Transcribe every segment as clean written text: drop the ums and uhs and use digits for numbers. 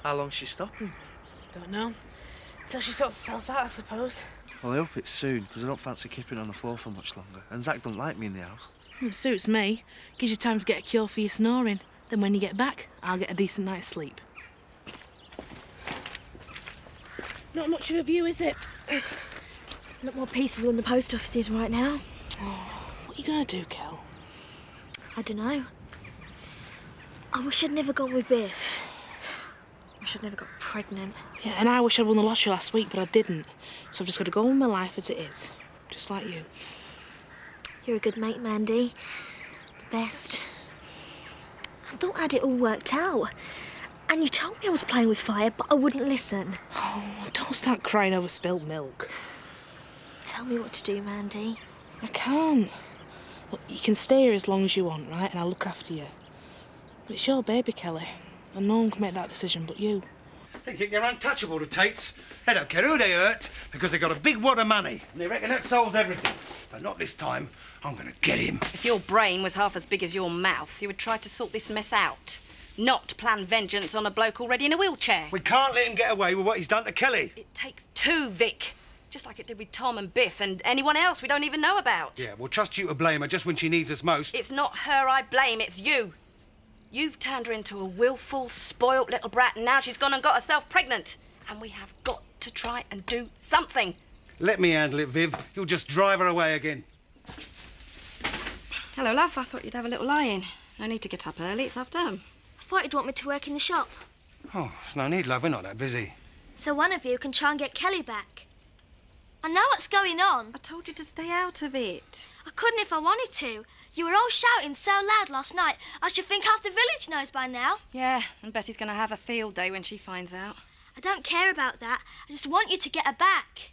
How long's she stopping? Don't know. Till she sorts herself out, I suppose. Well, I hope it's soon, because I don't fancy keeping on the floor for much longer. And Zach don't like me in the house. Well, it suits me. Gives you time to get a cure for your snoring. Then when you get back, I'll get a decent night's sleep. Not much of a view, is it? Look more peaceful than the post office is right now. Oh, what are you going to do, Kel? I don't know. I wish I'd never gone with Biff. Wish I'd never got pregnant. Yeah, and I wish I'd won the lottery last week, but I didn't. So I've just got to go on with my life as it is. Just like you. You're a good mate, Mandy. The best. I thought I had it all worked out. And you told me I was playing with fire, but I wouldn't listen. Oh, don't start crying over spilt milk. Tell me what to do, Mandy. I can't. Look, you can stay here as long as you want, right? And I'll look after you. But it's your baby, Kelly. And no one can make that decision but you. They think they're untouchable, the Tates. They don't care who they hurt because they've got a big wad of money. And they reckon that solves everything. But not this time. I'm going to get him. If your brain was half as big as your mouth, you would try to sort this mess out. Not plan vengeance on a bloke already in a wheelchair. We can't let him get away with what he's done to Kelly. It takes two, Vic. Just like it did with Tom and Biff and anyone else we don't even know about. Yeah, we'll trust you to blame her just when she needs us most. It's not her I blame, it's you. You've turned her into a willful, spoilt little brat, and now she's gone and got herself pregnant. And we have got to try and do something. Let me handle it, Viv. You'll just drive her away again. Hello, love. I thought you'd have a little lie-in. No need to get up early. It's half term. I thought you'd want me to work in the shop. Oh, there's no need, love. We're not that busy. So one of you can try and get Kelly back. I know what's going on. I told you to stay out of it. I couldn't if I wanted to. You were all shouting so loud last night, I should think half the village knows by now. Yeah, and Betty's going to have a field day when she finds out. I don't care about that. I just want you to get her back.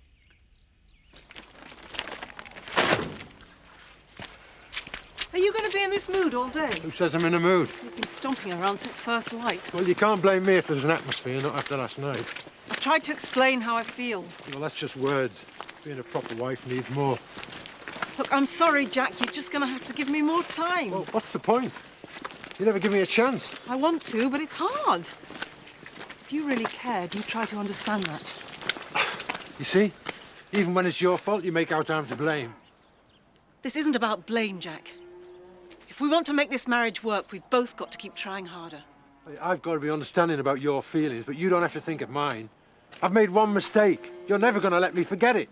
Are you going to be in this mood all day? Who says I'm in a mood? You've been stomping around since first light. Well, you can't blame me if there's an atmosphere, not after last night. I've tried to explain how I feel. Well, that's just words. Being a proper wife needs more. Look, I'm sorry, Jack. You're just going to have to give me more time. Well, what's the point? You never give me a chance. I want to, but it's hard. If you really cared, you'd try to understand that. You see? Even when it's your fault, you make out I'm to blame. This isn't about blame, Jack. If we want to make this marriage work, we've both got to keep trying harder. I've got to be understanding about your feelings, but you don't have to think of mine. I've made one mistake. You're never going to let me forget it.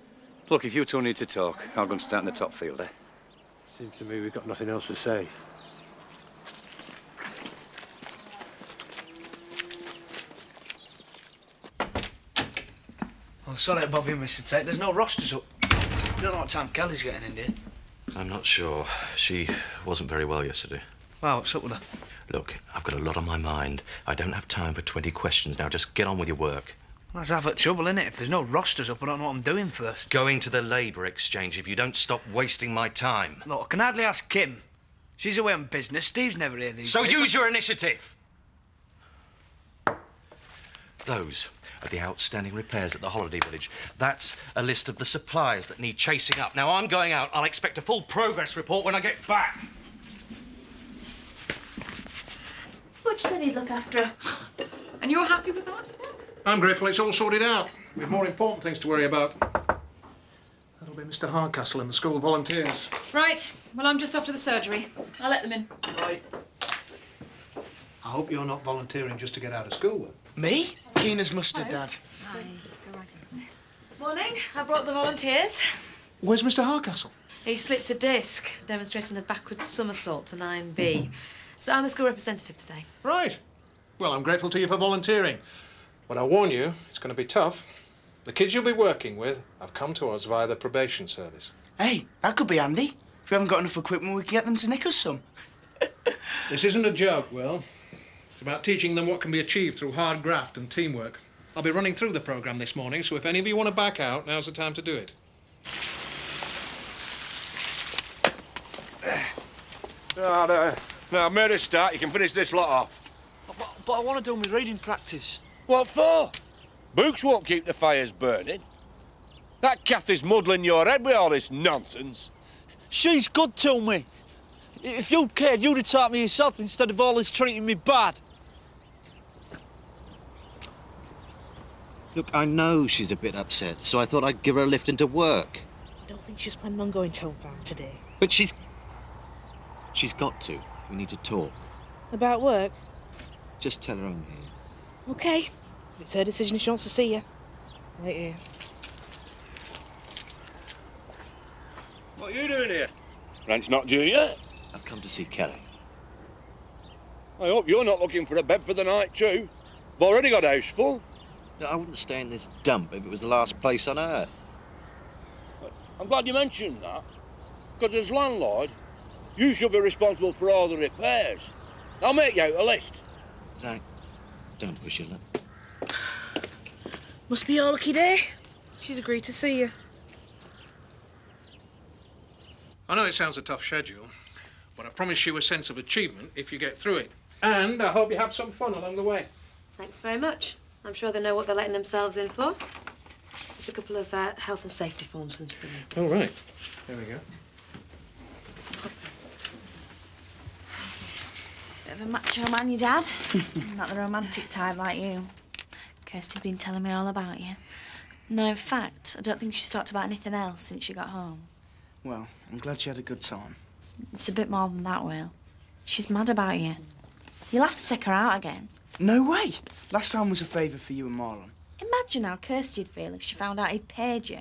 Look, if you two need to talk, I'll go and stand in the top field, eh? Seems to me we've got nothing else to say. Oh, sorry, Bobby and Mr. Tate. There's no rosters up. You don't know what time Kelly's getting in, do you? I'm not sure. She wasn't very well yesterday. Well, what's up with her? Look, I've got a lot on my mind. I don't have time for 20 questions now. Just get on with your work. Well, that's half the trouble, innit? If there's no rosters up, I don't know what I'm doing first. Going to the labour exchange if you don't stop wasting my time. Look, I can hardly ask Kim. She's away on business. Steve's never here these So days. use your initiative. Those are the outstanding repairs at the holiday village. That's a list of the suppliers that need chasing up. Now, I'm going out. I'll expect a full progress report when I get back. Butch said he'd look after her. And you're happy with that? I'm grateful it's all sorted out. We've more important things to worry about. That'll be Mr. Hardcastle and the school volunteers. Right. Well, I'm just off to the surgery. I'll let them in. Right. I hope you're not volunteering just to get out of school. Me? Keen as mustard, Dad. Hi. Go right in. Morning. I brought the volunteers. Where's Mr. Hardcastle? He slipped a disc, demonstrating a backwards somersault to 9B. So I'm the school representative today. Right. Well, I'm grateful to you for volunteering. But I warn you, it's going to be tough. The kids you'll be working with have come to us via the probation service. Hey, that could be handy. If we haven't got enough equipment, we can get them to nick us some. This isn't a joke, Will. It's about teaching them what can be achieved through hard graft and teamwork. I'll be running through the programme this morning, so if any of you want to back out, now's the time to do it. Now, I've made a start. You can finish this lot off. But I want to do my reading practice. What for? Books won't keep the fires burning. That Kathy's muddling your head with all this nonsense. She's good to me. If you cared, you'd have taught me yourself instead of always treating me bad. Look, I know she's a bit upset, so I thought I'd give her a lift into work. I don't think she was planning on going to Home Farm today. But she's got to. We need to talk. About work? Just tell her I'm here. Okay. It's her decision if she wants to see you. Wait here. What are you doing here? Rent's not due yet. I've come to see Kelly. I hope you're not looking for a bed for the night, too. I've already got a house full. No, I wouldn't stay in this dump if it was the last place on earth. I'm glad you mentioned that. Because as landlord, you should be responsible for all the repairs. I'll make you out a list. Zach, don't push your luck. Must be your lucky day. She's agreed to see you. I know it sounds a tough schedule, but I promise you a sense of achievement if you get through it. And I hope you have some fun along the way. Thanks very much. I'm sure they know what they're letting themselves in for. There's a couple of health and safety forms for them to bring in. Oh, right. There we go. Bit of a macho man, your dad. Not the romantic type like you. Kirsty's been telling me all about you. No, in fact, I don't think she's talked about anything else since she got home. Well, I'm glad she had a good time. It's a bit more than that, Will. She's mad about you. You'll have to take her out again. No way! Last time was a favour for you and Marlon. Imagine how Kirsty'd feel if she found out he'd paid you.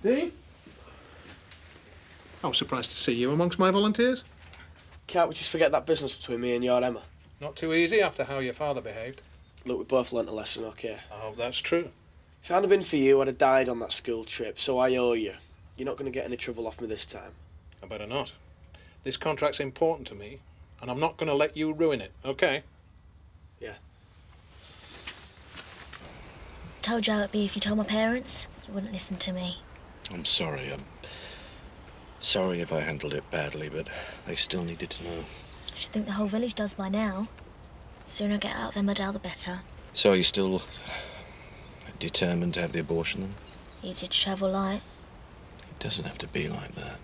Dean? I was surprised to see you amongst my volunteers. Can't we just forget that business between me and your Emma? Not too easy after how your father behaved. Look, we both learnt a lesson, okay? I hope that's true. If it hadn't been for you, I'd have died on that school trip, so I owe you. You're not going to get any trouble off me this time. I better not. This contract's important to me, and I'm not going to let you ruin it, okay? Yeah. Told you how it'd be if you told my parents. You wouldn't listen to me. I'm sorry. I'm sorry if I handled it badly, but they still needed to know. I should think the whole village does by now. The sooner I get out of Emmerdale, the better. So are you still determined to have the abortion then? Easier to travel light. It doesn't have to be like that.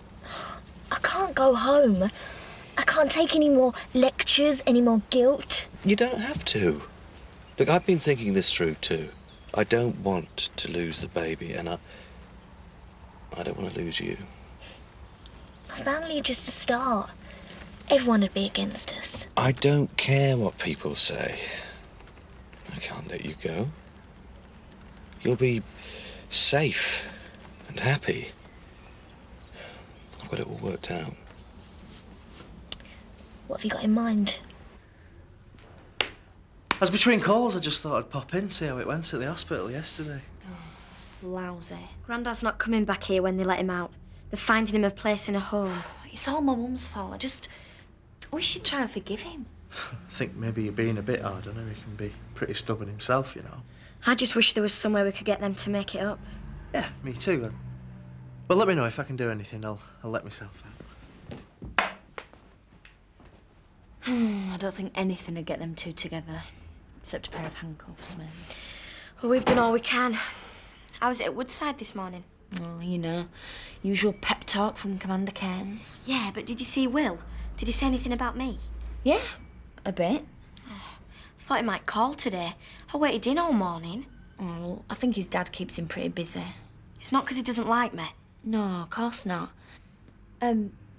I can't go home. I can't take any more lectures, any more guilt. You don't have to. Look, I've been thinking this through too. I don't want to lose the baby, and I don't want to lose you. My family are just a start. Everyone would be against us. I don't care what people say. I can't let you go. You'll be safe and happy. I've got it all worked out. What have you got in mind? As between calls, I just thought I'd pop in, see how it went at the hospital yesterday. Oh, lousy. Grandad's not coming back here when they let him out. They're finding him a place in a home. It's all my mum's fault. I just wish you'd try and forgive him. I think maybe you're being a bit hard on him. He can be pretty stubborn himself, you know. I just wish there was somewhere we could get them to make it up. Yeah, me too. But let me know if I can do anything. I'll let myself out. I don't think anything would get them two together, except a pair of handcuffs, maybe. Well, we've done all we can. I was at Woodside this morning. Oh, you know, usual pep talk from Commander Cairns. Yeah, but did you see Will? Did he say anything about me? Yeah, a bit. Oh, I thought he might call today. I waited in all morning. Oh, I think his dad keeps him pretty busy. It's not because he doesn't like me. No, of course not.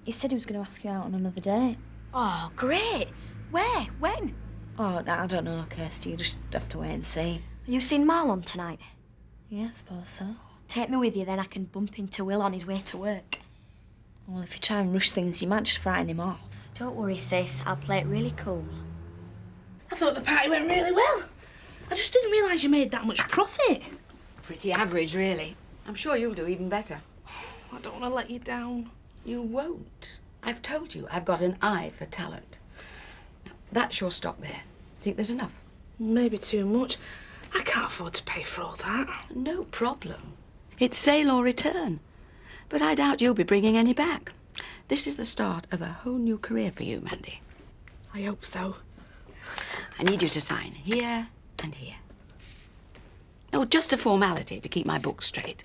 He said he was going to ask you out on another date. Oh, great. Where? When? Oh, I don't know, Kirsty. You just have to wait and see. Are you seeing Marlon tonight? Yeah, I suppose so. Take me with you, then I can bump into Will on his way to work. Well, if you try and rush things, you might just frighten him off. Don't worry, sis. I'll play it really cool. I thought the party went really well. I just didn't realise you made that much profit. Pretty average, really. I'm sure you'll do even better. I don't want to let you down. You won't. I've told you I've got an eye for talent. That's your stock there. Think there's enough? Maybe too much. I can't afford to pay for all that. No problem. It's sale or return. But I doubt you'll be bringing any back. This is the start of a whole new career for you, Mandy. I hope so. I need you to sign here and here. Oh, just a formality to keep my books straight.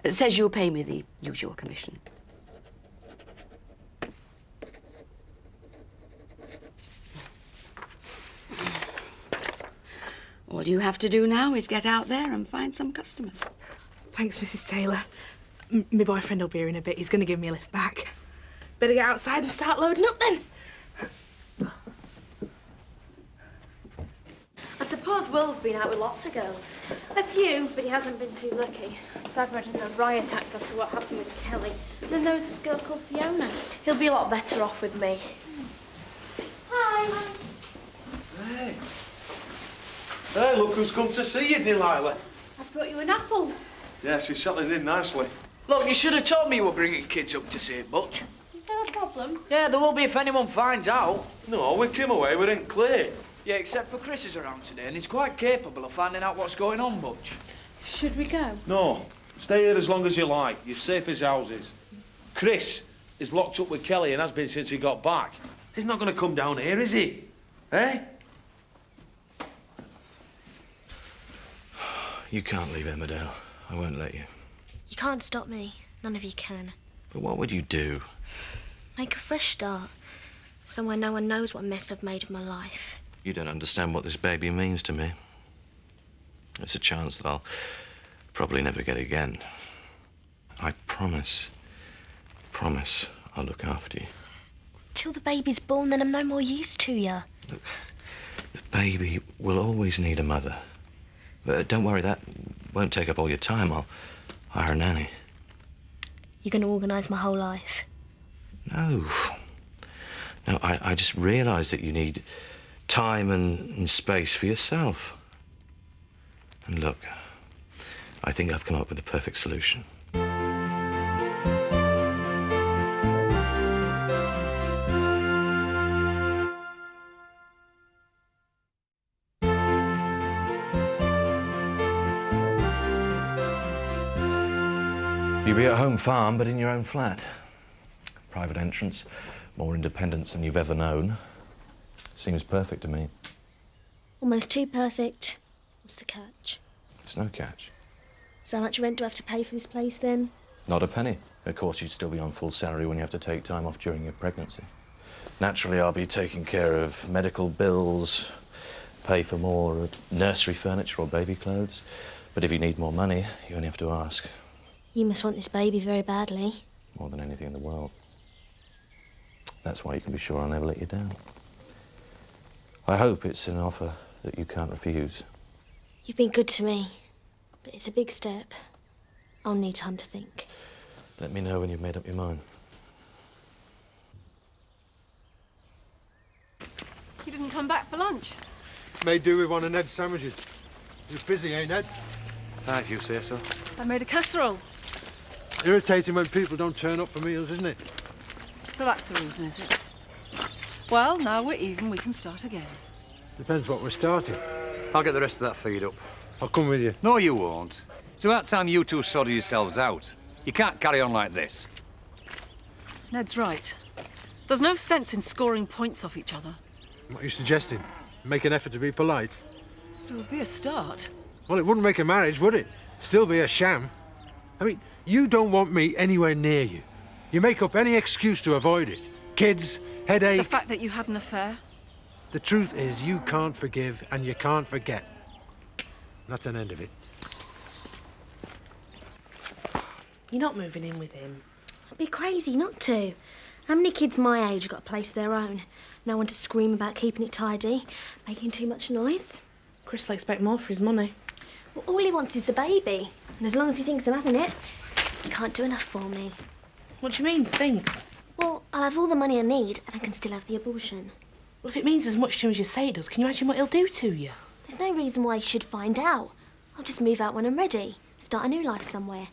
It says you'll pay me the usual commission. All you have to do now is get out there and find some customers. Thanks, Mrs. Taylor. My boyfriend will be here in a bit. He's going to give me a lift back. Better get outside and start loading up then. I suppose Will's been out with lots of girls. A few, but he hasn't been too lucky. Dad read in the riot act after what happened with Kelly. And then there was this girl called Fiona. He'll be a lot better off with me. Hi. Hey. Hey, look who's come to see you, Delilah. I brought you an apple. Yeah, she's settling in nicely. Look, you should have told me you were bringing kids up to see it, Butch. Is there a problem? Yeah, there will be if anyone finds out. No, we came away, we're in clear. Yeah, except for Chris is around today, and he's quite capable of finding out what's going on, Butch. Should we go? No. Stay here as long as you like. You're safe as houses. Chris is locked up with Kelly and has been since he got back. He's not going to come down here, is he? Eh? You can't leave Emmerdale. I won't let you. You can't stop me. None of you can. But what would you do? Make a fresh start. Somewhere no one knows what mess I've made of my life. You don't understand what this baby means to me. It's a chance that I'll probably never get again. I promise I'll look after you. Till the baby's born, then I'm no more use to you. Look, the baby will always need a mother. But don't worry, that won't take up all your time. I'll hire a nanny. You're going to organise my whole life? No. No, I just realised that you need time and space for yourself. And look, I think I've come up with the perfect solution. You'll be at home farm, but in your own flat. Private entrance, more independence than you've ever known. Seems perfect to me. Almost too perfect. What's the catch? It's no catch. So how much rent do I have to pay for this place then? Not a penny. Of course, you'd still be on full salary when you have to take time off during your pregnancy. Naturally, I'll be taking care of medical bills, pay for more nursery furniture or baby clothes. But if you need more money, you only have to ask. You must want this baby very badly. More than anything in the world. That's why you can be sure I'll never let you down. I hope it's an offer that you can't refuse. You've been good to me, but it's a big step. I'll need time to think. Let me know when you've made up your mind. You didn't come back for lunch? Made do with one of Ned's sandwiches. He's busy, ain't Ned? If you say so. I made a casserole. Irritating when people don't turn up for meals, isn't it? So that's the reason, is it? Well, now we're even, we can start again. Depends what we're starting. I'll get the rest of that feed up. I'll come with you. No, you won't. It's about time you two sorted yourselves out. You can't carry on like this. Ned's right. There's no sense in scoring points off each other. What are you suggesting? Make an effort to be polite? It would be a start. Well, it wouldn't make a marriage, would it? Still be a sham. I mean, you don't want me anywhere near you. You make up any excuse to avoid it. Kids, headache... The fact that you had an affair? The truth is, you can't forgive and you can't forget. That's an end of it. You're not moving in with him. I'd be crazy not to. How many kids my age have got a place of their own? No one to scream about keeping it tidy, making too much noise. Chris will expect more for his money. Well, all he wants is the baby. And as long as he thinks I'm having it, he can't do enough for me. What do you mean, thinks? Well, I'll have all the money I need and I can still have the abortion. Well, if it means as much to him as you say it does, can you imagine what he'll do to you? There's no reason why he should find out. I'll just move out when I'm ready. Start a new life somewhere.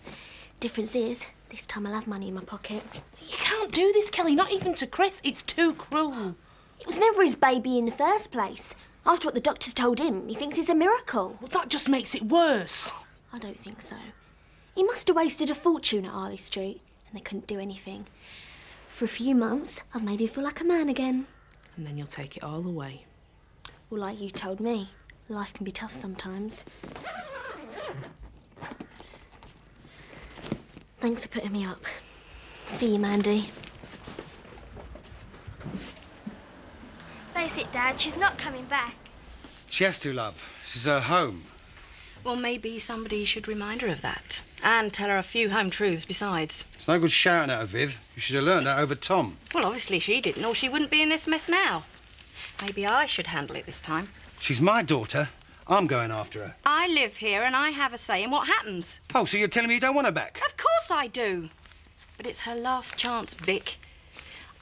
Difference is, this time I'll have money in my pocket. You can't do this, Kelly, not even to Chris. It's too cruel. It was never his baby in the first place. After what the doctors told him, he thinks it's a miracle. Well, that just makes it worse. I don't think so. He must have wasted a fortune at Harley Street, and they couldn't do anything. For a few months, I've made him feel like a man again. And then you'll take it all away. Well, like you told me, life can be tough sometimes. Thanks for putting me up. See you, Mandy. Face it, Dad, she's not coming back. She has to, love. This is her home. Well, maybe somebody should remind her of that. And tell her a few home truths besides. It's no good shouting at her, Viv. You should have learned that over Tom. Well, obviously she didn't, or she wouldn't be in this mess now. Maybe I should handle it this time. She's my daughter. I'm going after her. I live here and I have a say in what happens. Oh, so you're telling me you don't want her back? Of course I do. But it's her last chance, Vic.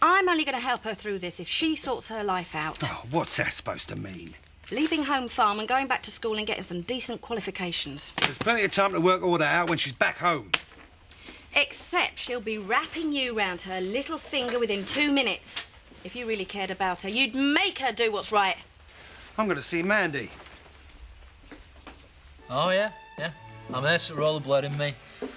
I'm only going to help her through this if she sorts her life out. Oh, what's that supposed to mean? Leaving home farm and going back to school and getting some decent qualifications. There's plenty of time to work all that out when she's back home. Except she'll be wrapping you round her little finger within 2 minutes. If you really cared about her, you'd make her do what's right. I'm going to see Mandy. Oh, yeah. I'm there to rollerblading, me.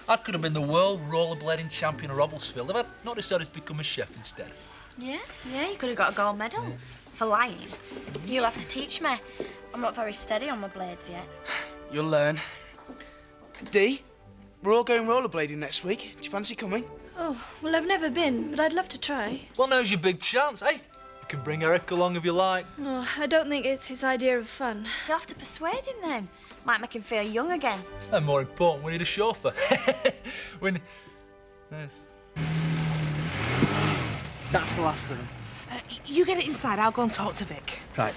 I could have been the world rollerblading champion of Robblesville if I'd not decided to become a chef instead. Yeah, you could have got a gold medal for lying. You'll have to teach me. I'm not very steady on my blades yet. You'll learn. Dee, we're all going rollerblading next week. Do you fancy coming? Oh, well, I've never been, but I'd love to try. Well, now's your big chance, eh? You can bring Eric along if you like. Oh, I don't think it's his idea of fun. You'll have to persuade him then. Might make him feel young again. And more important, we need a chauffeur. Yes. That's the last of them. You get it inside, I'll go and talk to Vic. Right.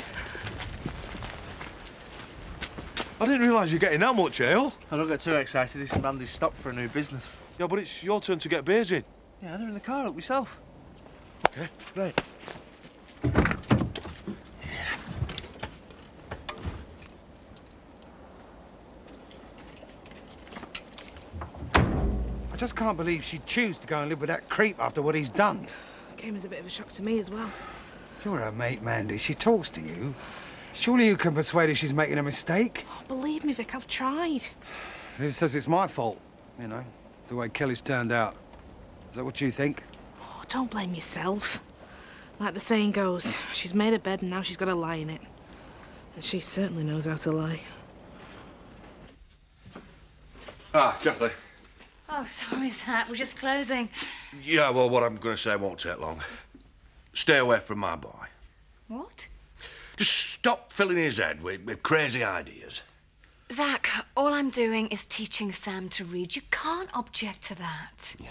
I didn't realise you're getting that much ale. I don't get too excited. This is Mandy's stock for a new business. Yeah, but it's your turn to get beers in. Yeah, they're in the car. Help yourself. OK, right. I just can't believe she'd choose to go and live with that creep after what he's done. It came as a bit of a shock to me as well. You're her mate, Mandy. She talks to you. Surely you can persuade her she's making a mistake. Oh, believe me, Vic, I've tried. Viv says it's my fault, you know, the way Kelly's turned out. Is that what you think? Oh, don't blame yourself. Like the saying goes, she's made a bed and now she's got to lie in it. And she certainly knows how to lie. Ah, Kathy. Oh, sorry, Zach. We're just closing. Yeah, well, what I'm going to say won't take long. Stay away from my boy. What? Just stop filling his head with crazy ideas. Zach, all I'm doing is teaching Sam to read. You can't object to that. Yeah.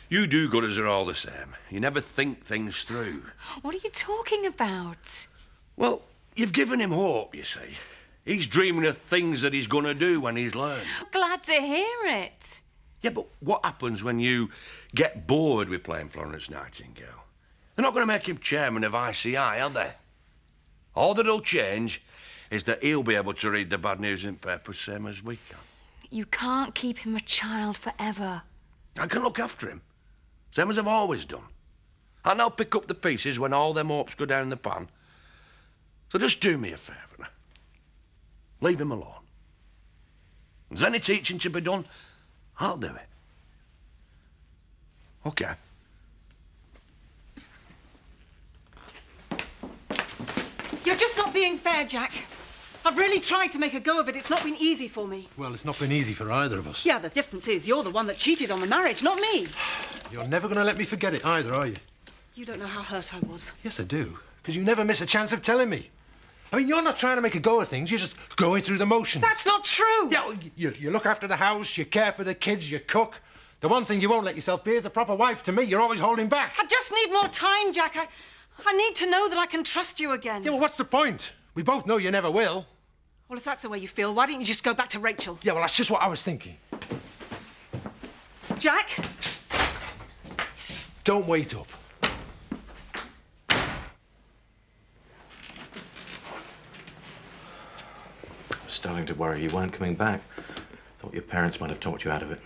You do good as are all the same. You never think things through. What are you talking about? Well, you've given him hope, you see. He's dreaming of things that he's going to do when he's learned. Glad to hear it. Yeah, but what happens when you get bored with playing Florence Nightingale? They're not going to make him chairman of ICI, are they? All that'll change is that he'll be able to read the bad news in papers same as we can. You can't keep him a child forever. I can look after him, same as I've always done. And I'll pick up the pieces when all them hopes go down the pan. So just do me a favour. Leave him alone. If there's any teaching to be done, I'll do it. OK. You're just not being fair, Jack. I've really tried to make a go of it. It's not been easy for me. Well, it's not been easy for either of us. Yeah, the difference is you're the one that cheated on the marriage, not me. You're never going to let me forget it either, are you? You don't know how hurt I was. Yes, I do. Because you never miss a chance of telling me. I mean, you're not trying to make a go of things. You're just going through the motions. That's not true. Yeah, well, you look after the house, you care for the kids, you cook. The one thing you won't let yourself be is a proper wife to me. You're always holding back. I just need more time, Jack. I need to know that I can trust you again. Yeah, well, what's the point? We both know you never will. Well, if that's the way you feel, why don't you just go back to Rachel? Yeah, well, that's just what I was thinking. Jack? Don't wait up. I was starting to worry you weren't coming back. Thought your parents might have talked you out of it.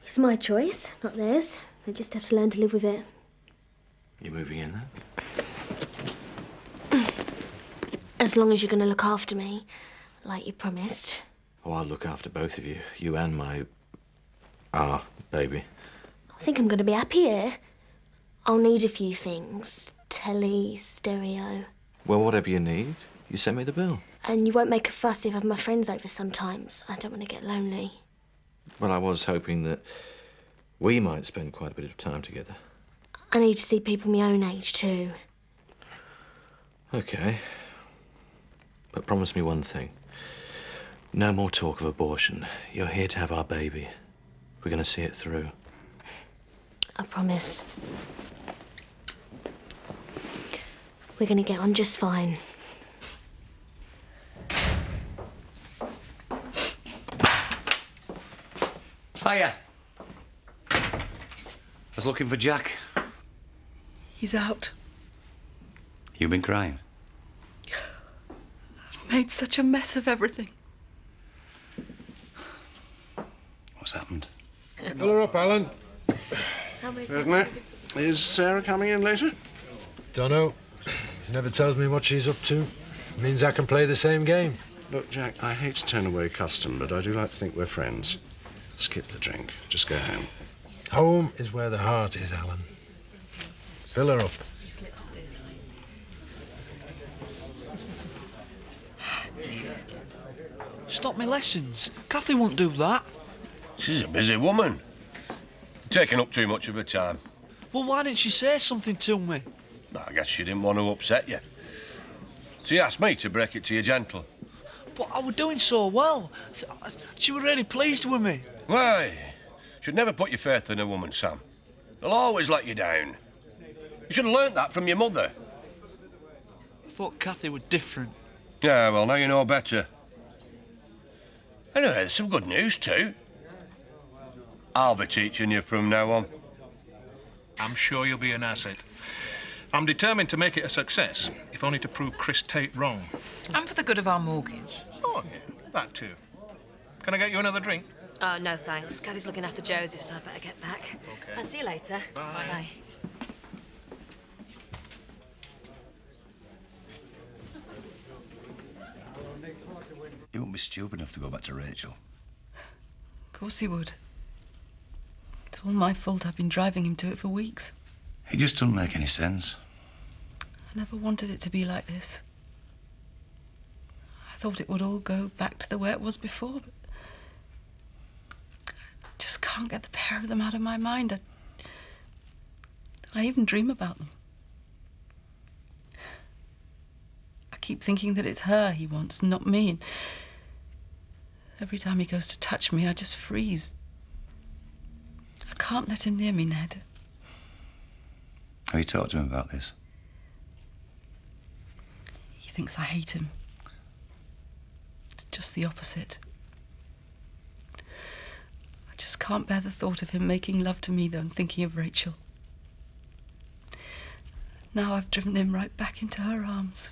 It's my choice, not theirs. They just have to learn to live with it. You moving in then? As long as you're going to look after me, like you promised. Oh, I'll look after both of you. You and my... baby. I think I'm going to be happy here. I'll need a few things. Telly, stereo. Well, whatever you need, you send me the bill. And you won't make a fuss if I have my friends over sometimes. I don't want to get lonely. Well, I was hoping that we might spend quite a bit of time together. I need to see people my own age too. OK. But promise me one thing. No more talk of abortion. You're here to have our baby. We're going to see it through. I promise. We're going to get on just fine. Hiya. I was looking for Jack. He's out. You've been crying. I've made such a mess of everything. What's happened? Fill her up, Alan. Certainly. Is Sarah coming in later? Dunno. She never tells me what she's up to. Means I can play the same game. Look, Jack, I hate to turn away custom, but I do like to think we're friends. Skip the drink. Just go home. Home is where the heart is, Alan. Fill her up. Stop me lessons. Kathy won't do that. She's a busy woman. Taking up too much of her time. Well, why didn't she say something to me? I guess she didn't want to upset you. She asked me to break it to you gentle. But I was doing so well. She was really pleased with me. Why? Should never put your faith in a woman, Sam. They'll always let you down. You should have learnt that from your mother. I thought Kathy was different. Yeah, well, now you know better. Anyway, there's some good news, too. I'll be teaching you from now on. I'm sure you'll be an asset. I'm determined to make it a success, if only to prove Chris Tate wrong. And for the good of our mortgage. Oh, yeah, that too. Can I get you another drink? No, thanks. Kathy's looking after Joseph, so I better get back. OK. I'll see you later. Bye. Bye. He wouldn't be stupid enough to go back to Rachel. Of course he would. It's all my fault. I've been driving him to it for weeks. It just doesn't make any sense. I never wanted it to be like this. I thought it would all go back to the way it was before, but I just can't get the pair of them out of my mind. I even dream about them. I keep thinking that it's her he wants, not me. And every time he goes to touch me, I just freeze. I can't let him near me, Ned. Have you talked to him about this? He thinks I hate him. It's just the opposite. I just can't bear the thought of him making love to me, though, and thinking of Rachel. Now I've driven him right back into her arms.